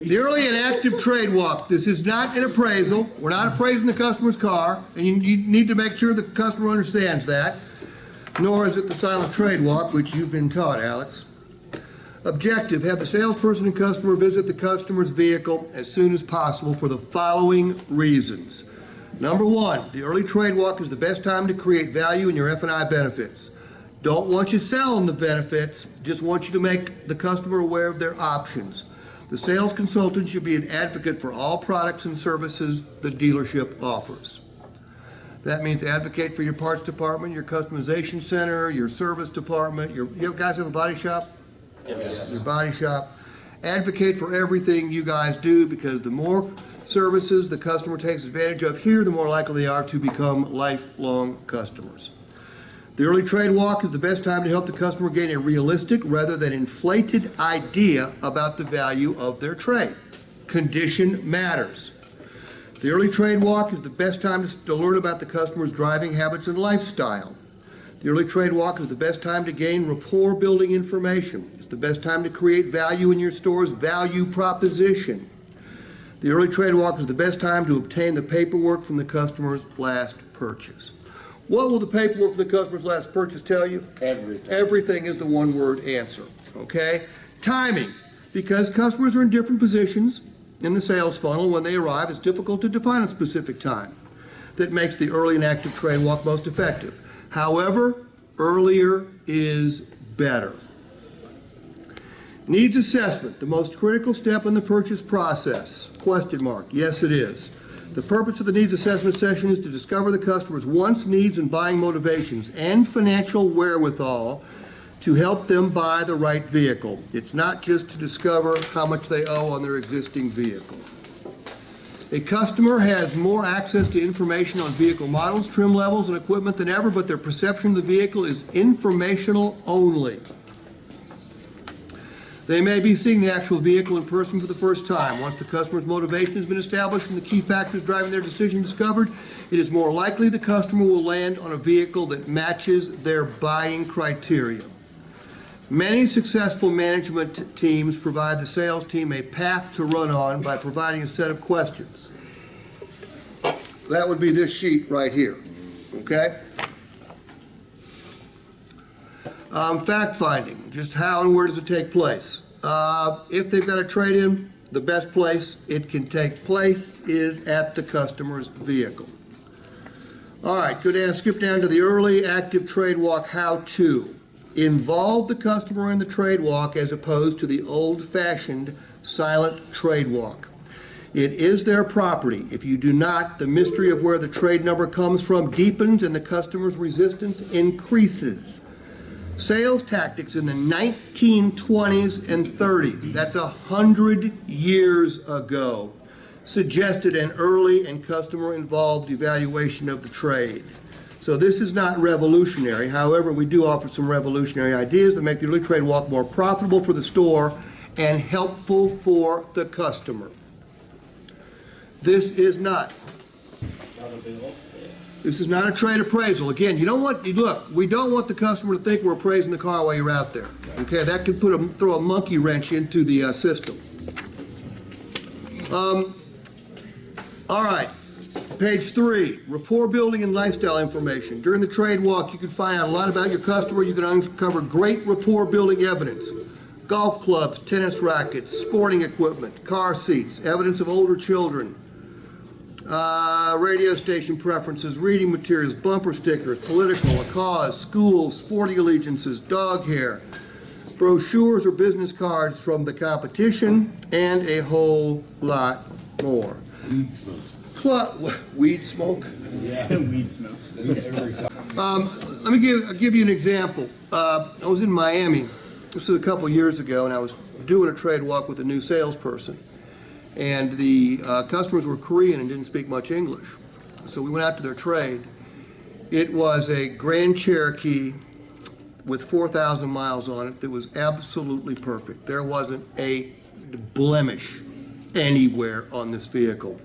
The early and active trade walk. This is not an appraisal. We're not appraising the customer's car, and you need to make sure the customer understands that. Nor is it the silent trade walk, which you've been taught, Alex. Objective, have the salesperson and customer visit the customer's vehicle as soon as possible for the following reasons. Number one, the early trade walk is the best time to create value in your F&I benefits. Don't want you selling the benefits, just want you to make the customer aware of their options. The sales consultant should be an advocate for all products and services the dealership offers. That means advocate for your parts department, your customization center, your service department. You guys have a body shop? Yes. Your body shop. Advocate for everything you guys do, because the more services the customer takes advantage of here, the more likely they are to become lifelong customers. The early trade walk is the best time to help the customer gain a realistic rather than inflated idea about the value of their trade. Condition matters. The early trade walk is the best time to learn about the customer's driving habits and lifestyle. The early trade walk is the best time to gain rapport building information. It's the best time to create value in your store's value proposition. The early trade walk is the best time to obtain the paperwork from the customer's last purchase. What will the paperwork from the customer's last purchase tell you? Everything. Everything is the one-word answer, okay? Timing, because customers are in different positions in the sales funnel when they arrive, it's difficult to define a specific time that makes the early and active trade walk most effective. However, earlier is better. Needs assessment, the most critical step in the purchase process? Question mark. Yes, it is. The purpose of the needs assessment session is to discover the customer's wants, needs, and buying motivations and financial wherewithal to help them buy the right vehicle. It's not just to discover how much they owe on their existing vehicle. A customer has more access to information on vehicle models, trim levels, and equipment than ever, but their perception of the vehicle is informational only. They may be seeing the actual vehicle in person for the first time. Once the customer's motivation has been established and the key factors driving their decision discovered, it is more likely the customer will land on a vehicle that matches their buying criteria. Many successful management teams provide the sales team a path to run on by providing a set of questions. That would be this sheet right here, okay? Fact-finding, just how and where does it take place? If they've got a trade-in, the best place it can take place is at the customer's vehicle. All right, go down, skip down to the early active trade walk how-to. Involve the customer in the trade walk as opposed to the old-fashioned silent trade walk. It is their property. If you do not, the mystery of where the trade number comes from deepens and the customer's resistance increases. Sales tactics in the 1920s and 30s, that's 100 years ago, suggested an early and customer-involved evaluation of the trade. So this is not revolutionary. However, we do offer some revolutionary ideas that make the early trade walk more profitable for the store and helpful for the customer. This is not a trade appraisal. Again, we don't want the customer to think we're appraising the car while you're out there. Okay, that could throw a monkey wrench into the system. All right, page 3, rapport building and lifestyle information. During the trade walk, you can find out a lot about your customer. You can uncover great rapport building evidence. Golf clubs, tennis rackets, sporting equipment, car seats, evidence of older children, radio station preferences, reading materials, bumper stickers, political, a cause, schools, sporting allegiances, dog hair, brochures or business cards from the competition, and a whole lot more. Weed smoke? Yeah, weed smoke. Let me give you an example. I was in Miami, this was a couple years ago, and I was doing a trade walk with a new salesperson. And the customers were Korean and didn't speak much English. So we went out to their trade. It was a Grand Cherokee with 4,000 miles on it that was absolutely perfect. There wasn't a blemish anywhere on this vehicle.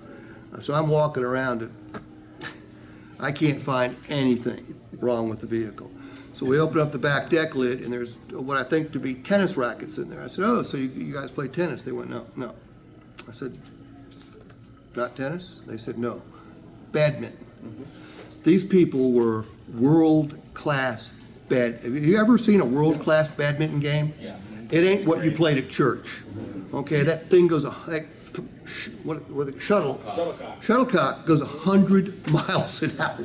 So I'm walking around it. I can't find anything wrong with the vehicle. So we open up the back deck lid, and there's what I think to be tennis rackets in there. I said, oh, so you guys play tennis? They went, no. I said, not tennis? They said, no. Badminton. These people were world-class have you ever seen a world-class badminton game? Yes. It ain't what you played at church. Okay, that thing goes, shuttlecock goes 100 miles an hour.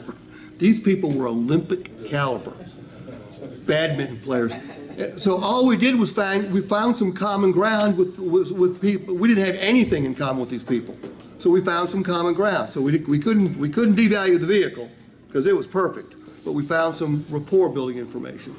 These people were Olympic caliber badminton players. So all we did was we found some common ground with people. We didn't have anything in common with these people. So we found some common ground. So we couldn't devalue the vehicle because it was perfect. But we found some rapport building information.